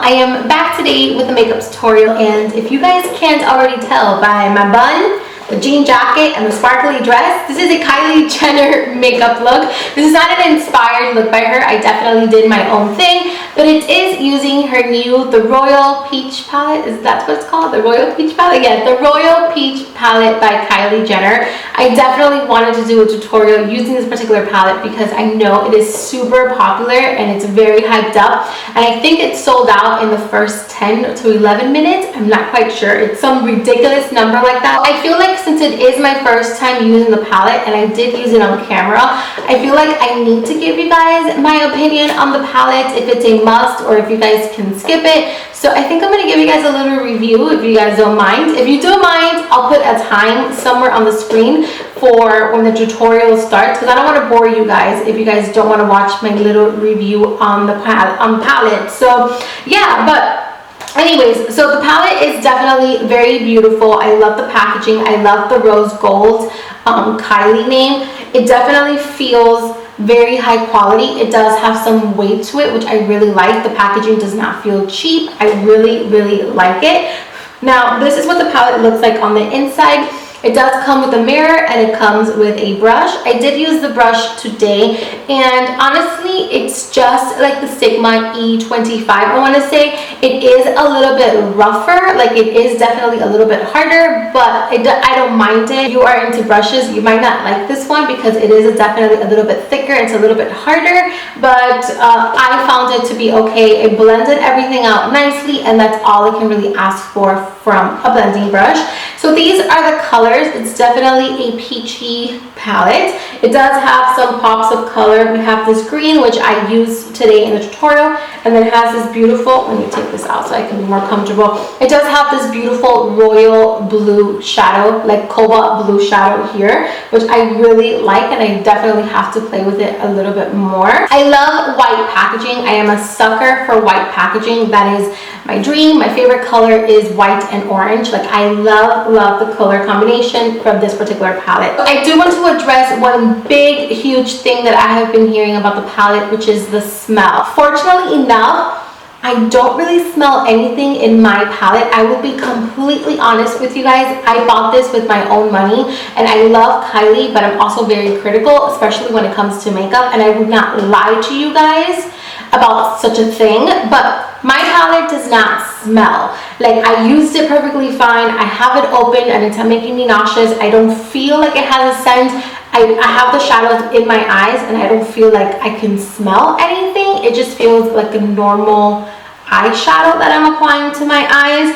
I am back today with a makeup tutorial, and if you guys can't already tell by my bun, the jean jacket, and the sparkly dress, this is a Kylie Jenner makeup look. This is not an inspired look by her. I definitely did my own thing, but it is using her new, the Royal Peach palette. Is that what it's called? The Royal Peach palette? Yeah, the Royal Peach palette by Kylie Jenner. I definitely wanted to do a tutorial using this particular palette because I know it is super popular and it's very hyped up. And I think it sold out in the first 10 to 11 minutes. I'm not quite sure. It's some ridiculous number like that. I feel like since it is my first time using the palette and I did use it on camera, I feel like I need to give you guys my opinion on the palette, if it's a must or if you guys can skip it. So I think I'm going to give you guys a little review if you guys don't mind. If you do mind, I'll put a time somewhere on the screen for when the tutorial starts, because I don't want to bore you guys if you guys don't want to watch my little review on the palette. So yeah, but anyways, so the palette is definitely very beautiful. I love the packaging. I love the rose gold Kylie name. It definitely feels very high quality. It does have some weight to it, which I really like. The packaging does not feel cheap. I really like it. Now, this is what the palette looks like on the inside. It does come with a mirror and it comes with a brush. I did use the brush today, and honestly it's just like the Sigma E25. I want to say it is a little bit rougher, like it is definitely a little bit harder, but I don't mind it. If you are into brushes, you might not like this one because it is definitely a little bit thicker. It's a little bit harder, but I found it to be okay. It blended everything out nicely, and that's all I can really ask for from a blending brush. So these are the colors. It's definitely a peachy palette. It does have some pops of color. We have this green, which I used today in the tutorial, and then it has this beautiful, let me take this out so I can be more comfortable. It does have this beautiful royal blue shadow, like cobalt blue shadow here, which I really like, and I definitely have to play with it a little bit more. I love white packaging. I am a sucker for white packaging. That is my dream. My favorite color is white and orange. Like I love the color combination from this particular palette. I do want to address one big huge thing that I have been hearing about the palette, which is the smell. Fortunately enough, I don't really smell anything in my palette. I will be completely honest with you guys. I bought this with my own money, and I love Kylie, but I'm also very critical, especially when it comes to makeup, and I would not lie to you guys about such a thing. But my palette does not smell. Like I used it perfectly fine. I have it open and it's making me nauseous. I don't feel like it has a scent. I have the shadows in my eyes and I don't feel like I can smell anything. It just feels like a normal eyeshadow that I'm applying to my eyes.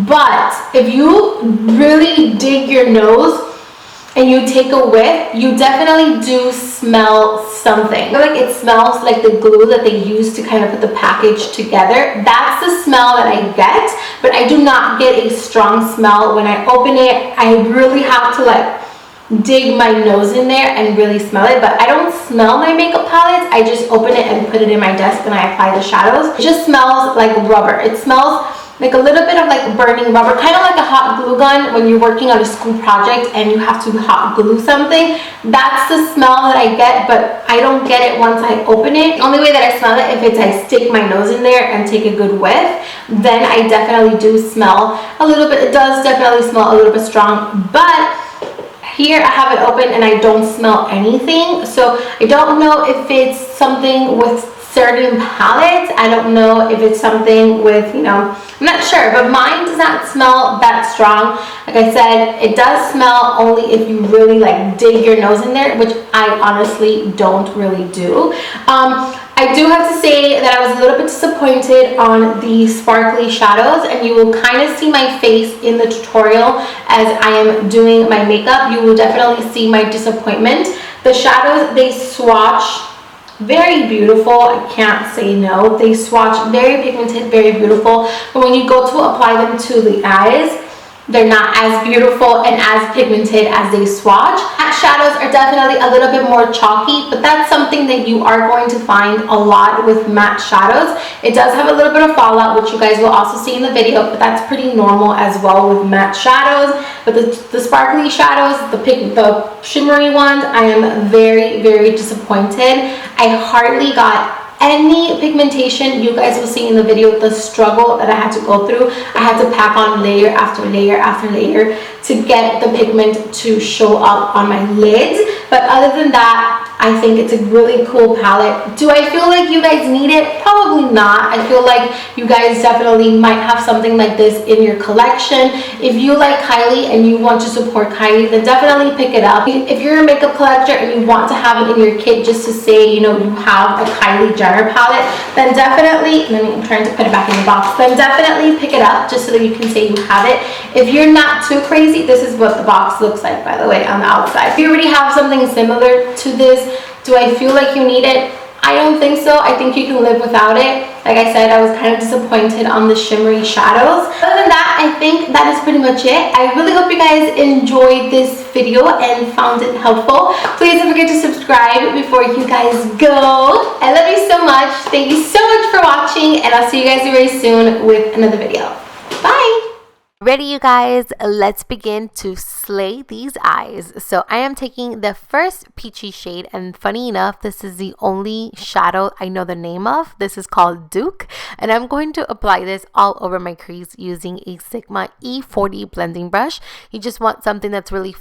But if you really dig your nose and you take a whiff, you definitely do smell something. I feel like it smells like the glue that they use to kind of put the package together. That's the smell that I get, but I do not get a strong smell when I open it. I really have to like dig my nose in there and really smell it. But I don't smell my makeup palettes. I just open it and put it in my desk and I apply the shadows. It just smells like rubber. It smells like a little bit of like burning rubber, kind of like a hot glue gun when you're working on a school project and you have to hot glue something. That's the smell that I get, but I don't get it once I open it. The only way that I smell it, if it's I stick my nose in there and take a good whiff, then I definitely do smell a little bit. It does definitely smell a little bit strong, but here I have it open and I don't smell anything. So I don't know if it's something with certain palettes. I don't know if it's something with, you know, I'm not sure, but mine does not smell that strong. Like I said, it does smell only if you really like dig your nose in there, which I honestly don't really do. I do have to say that I was a little bit disappointed on the sparkly shadows, and you will kind of see my face in the tutorial as I am doing my makeup. You will definitely see my disappointment. The shadows, they swatch very beautiful. I can't say no. They swatch very pigmented, very beautiful, but when you go to apply them to the eyes, they're not as beautiful and as pigmented as they swatch. Matte shadows are definitely a little bit more chalky, but that's something that you are going to find a lot with matte shadows. It does have a little bit of fallout, which you guys will also see in the video, but that's pretty normal as well with matte shadows. But the sparkly shadows, the shimmery ones, I am very disappointed. I hardly got any pigmentation, you guys will see in the video the struggle that I had to go through. I had to pack on layer after layer after layer to get the pigment to show up on my lids. But other than that, I think it's a really cool palette. Do I feel like you guys need it? Probably not. I feel like you guys definitely might have something like this in your collection. If you like Kylie and you want to support Kylie, then definitely pick it up. If you're a makeup collector and you want to have it in your kit just to say, you know, you have a Kylie Jenner palette, then definitely, I'm trying to put it back in the box, then definitely pick it up just so that you can say you have it. If you're not too crazy, this is what the box looks like, by the way, on the outside. If you already have something similar to this, do I feel like you need it? I don't think so. I think you can live without it. Like I said, I was kind of disappointed on the shimmery shadows. Other than that, I think that is pretty much it. I really hope you guys enjoyed this video and found it helpful. Please don't forget to subscribe before you guys go. I love you so much. Thank you so much for watching, and I'll see you guys very soon with another video. Bye! Ready, you guys? Let's begin to slay these eyes. So I am taking the first peachy shade, and funny enough, this is the only shadow I know the name of. This is called Duke, and I'm going to apply this all over my crease using a Sigma E40 blending brush. You just want something that's really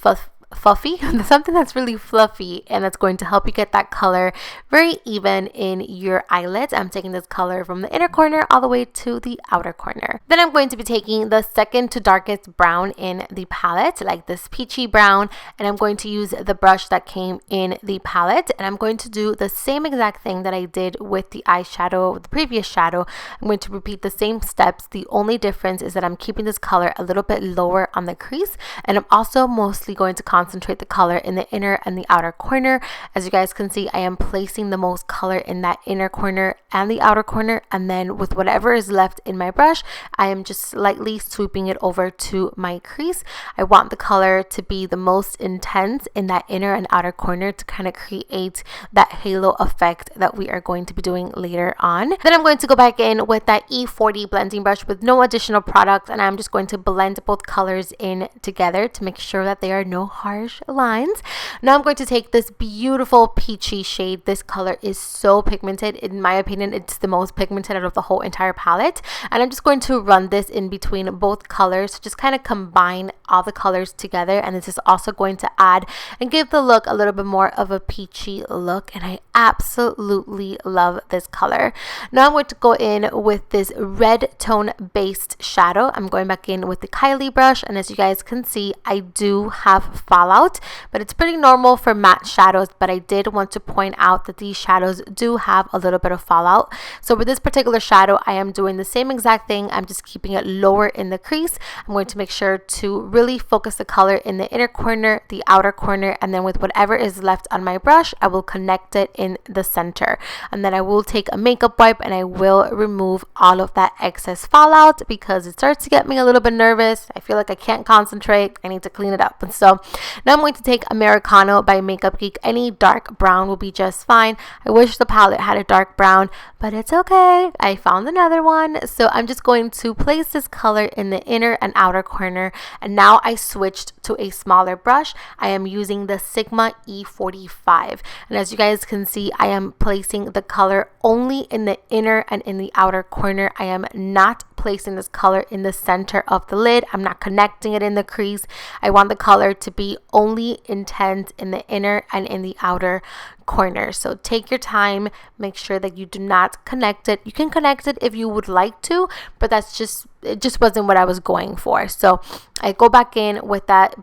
something that's really fluffy, and that's going to help you get that color very even in your eyelids. I'm taking this color from the inner corner all the way to the outer corner. Then I'm going to be taking the second to darkest brown in the palette, like this peachy brown, and I'm going to use the brush that came in the palette, and I'm going to do the same exact thing that I did with the eyeshadow, the previous shadow. I'm going to repeat the same steps. The only difference is that I'm keeping this color a little bit lower on the crease, and I'm also mostly going to concentrate the color in the inner and the outer corner. As you guys can see, I am placing the most color in that inner corner and the outer corner, and then with whatever is left in my brush, I am just slightly swooping it over to my crease. I want the color to be the most intense in that inner and outer corner to kind of create that halo effect that we are going to be doing later on. Then I'm going to go back in with that E40 blending brush with no additional product, and I'm just going to blend both colors in together to make sure that there are no harsh lines. Now I'm going to take this beautiful peachy shade. This color is so pigmented. In my opinion, it's the most pigmented out of the whole entire palette, and I'm just going to run this in between both colors to just kind of combine all the colors together, and this is also going to add and give the look a little bit more of a peachy look, and I absolutely love this color. Now I'm going to go in with this red tone based shadow. I'm going back in with the Kylie brush, and as you guys can see, I do have fallout, but it's pretty normal for matte shadows, but I did want to point out that these shadows do have a little bit of fallout. So with this particular shadow, I am doing the same exact thing. I'm just keeping it lower in the crease. I'm going to make sure to really focus the color in the inner corner, the outer corner, and then with whatever is left on my brush, I will connect it in the center. And then I will take a makeup wipe and I will remove all of that excess fallout because it starts to get me a little bit nervous. I feel like I can't concentrate. I need to clean it up. And so now I'm going to take Americano by Makeup Geek. Any dark brown will be just fine. I wish the palette had a dark brown, but it's okay. I found another one. So I'm just going to place this color in the inner and outer corner. And now I switched to a smaller brush. I am using the Sigma E45. And as you guys can see, I am placing the color only in the inner and in the outer corner. I am not placing this color in the center of the lid. I'm not connecting it in the crease. I want the color to be only intense in the inner and in the outer corner. So take your time, make sure that you do not connect it. You can connect it if you would like to, but it just wasn't what I was going for. So I go back in with that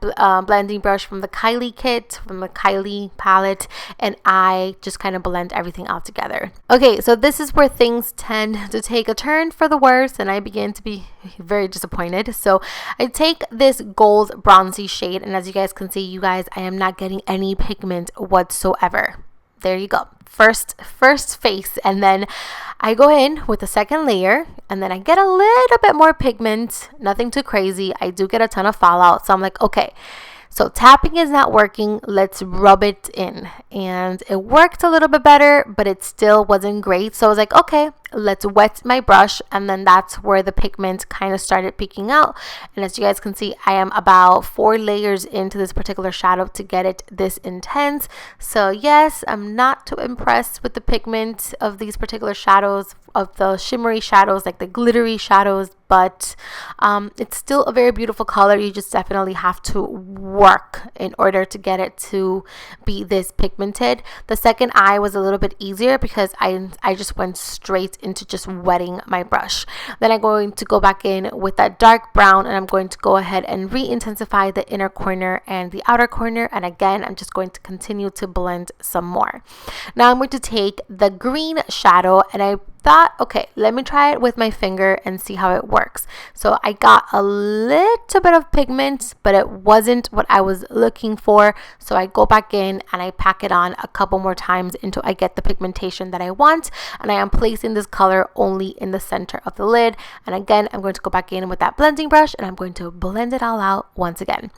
blending brush from the Kylie kit, from the Kylie palette, and I just kind of blend everything out together. Okay, so this is where things tend to take a turn for the worse, and I begin to be very disappointed. So I take this gold bronzy shade, and as you guys can see, you guys, I am not getting any pigment whatsoever. There you go. First face, and then I go in with the second layer, and then I get a little bit more pigment, nothing too crazy. I do get a ton of fallout, so I'm like, okay, so tapping is not working, let's rub it in. And it worked a little bit better, but it still wasn't great. So I was like, okay, let's wet my brush, and then that's where the pigment kind of started peeking out. And as you guys can see, I am about 4 layers into this particular shadow to get it this intense. So yes, I'm not too impressed with the pigment of these particular shadows, of the shimmery shadows, like the glittery shadows, but it's still a very beautiful color. You just definitely have to work in order to get it to be this pigmented. The second eye was a little bit easier because I just went straight into just wetting my brush. Then I'm going to go back in with that dark brown, and I'm going to go ahead and re-intensify the inner corner and the outer corner. And again, I'm just going to continue to blend some more. Now I'm going to take the green shadow, and I thought, okay, let me try it with my finger and see how it works. So I got a little bit of pigment, but it wasn't what I was looking for. So I go back in and I pack it on a couple more times until I get the pigmentation that I want. And I am placing this color only in the center of the lid. And again, I'm going to go back in with that blending brush, and I'm going to blend it all out once again.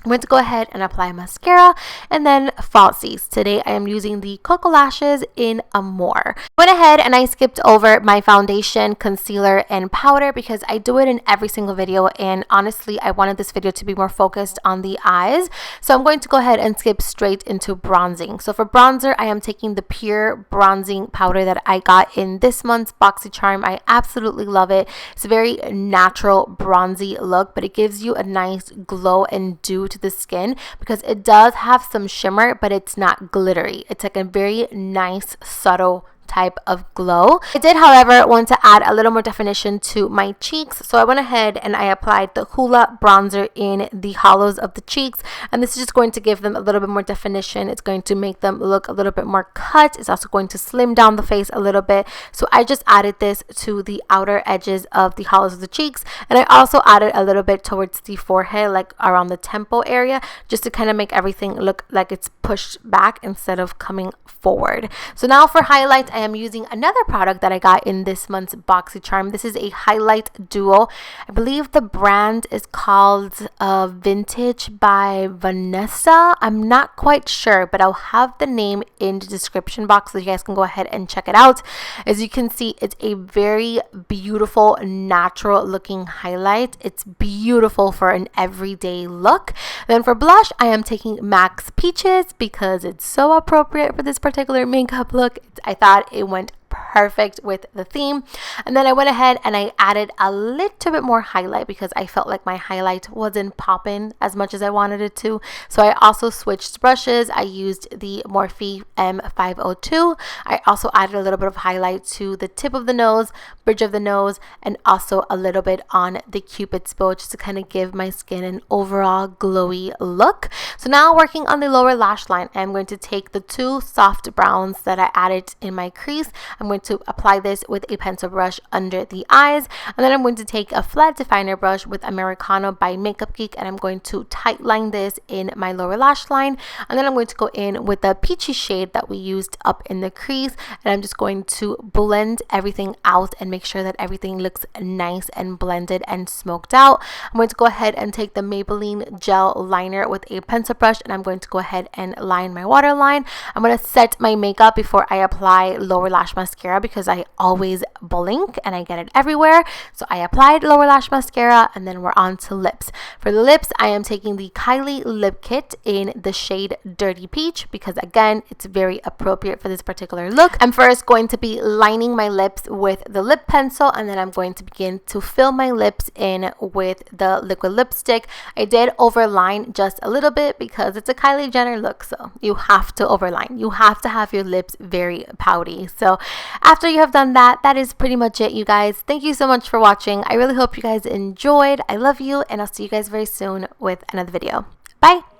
I'm going to go ahead and apply mascara and then falsies. Today I am using the Koko Lashes in Amore. I went ahead and I skipped over my foundation, concealer, and powder because I do it in every single video, and honestly I wanted this video to be more focused on the eyes. So I'm going to go ahead and skip straight into bronzing. So for bronzer, I am taking the Pure bronzing powder that I got in this month's BoxyCharm. I absolutely love it. It's a very natural bronzy look, but it gives you a nice glow and dew to the skin because it does have some shimmer, but it's not glittery. It's like a very nice, subtle type of glow. I did, however, want to add a little more definition to my cheeks, so I went ahead and I applied the Hoola Bronzer in the hollows of the cheeks, and this is just going to give them a little bit more definition. It's going to make them look a little bit more cut. It's also going to slim down the face a little bit. So I just added this to the outer edges of the hollows of the cheeks, and I also added a little bit towards the forehead, like around the temple area, just to kind of make everything look like it's pushed back instead of coming forward. So now for highlight, I am using another product that I got in this month's BoxyCharm. This is a highlight duo. I believe the brand is called Vintage by Vanessa. I'm not quite sure, but I'll have the name in the description box so you guys can go ahead and check it out. As you can see, it's a very beautiful, natural looking highlight. It's beautiful for an everyday look. Then for blush, I am taking MAC's Peaches because it's so appropriate for this particular makeup look. I thought it went perfect with the theme. And then I went ahead and I added a little bit more highlight because I felt like my highlight wasn't popping as much as I wanted it to. So I also switched brushes. I used the Morphe M502. I also added a little bit of highlight to the tip of the nose, bridge of the nose, and also a little bit on the Cupid's bow just to kind of give my skin an overall glowy look. So now working on the lower lash line, I'm going to take the 2 soft browns that I added in my crease. I'm going to apply this with a pencil brush under the eyes, and then I'm going to take a flat definer brush with Americano by Makeup Geek, and I'm going to tight line this in my lower lash line, and then I'm going to go in with the peachy shade that we used up in the crease, and I'm just going to blend everything out and make sure that everything looks nice and blended and smoked out. I'm going to go ahead and take the Maybelline gel liner with a pencil brush, and I'm going to go ahead and line my waterline. I'm going to set my makeup before I apply lower lash mascara because I always blink and I get it everywhere. So I applied lower lash mascara, and then we're on to lips. For the lips, I am taking the Kylie Lip Kit in the shade Dirty Peach because again, it's very appropriate for this particular look. I'm first going to be lining my lips with the lip pencil, and then I'm going to begin to fill my lips in with the liquid lipstick. I did overline just a little bit because it's a Kylie Jenner look, so you have to overline. You have to have your lips very pouty. So after you have done that, that is pretty much it, you guys. Thank you so much for watching. I really hope you guys enjoyed. I love you, and I'll see you guys very soon with another video. Bye!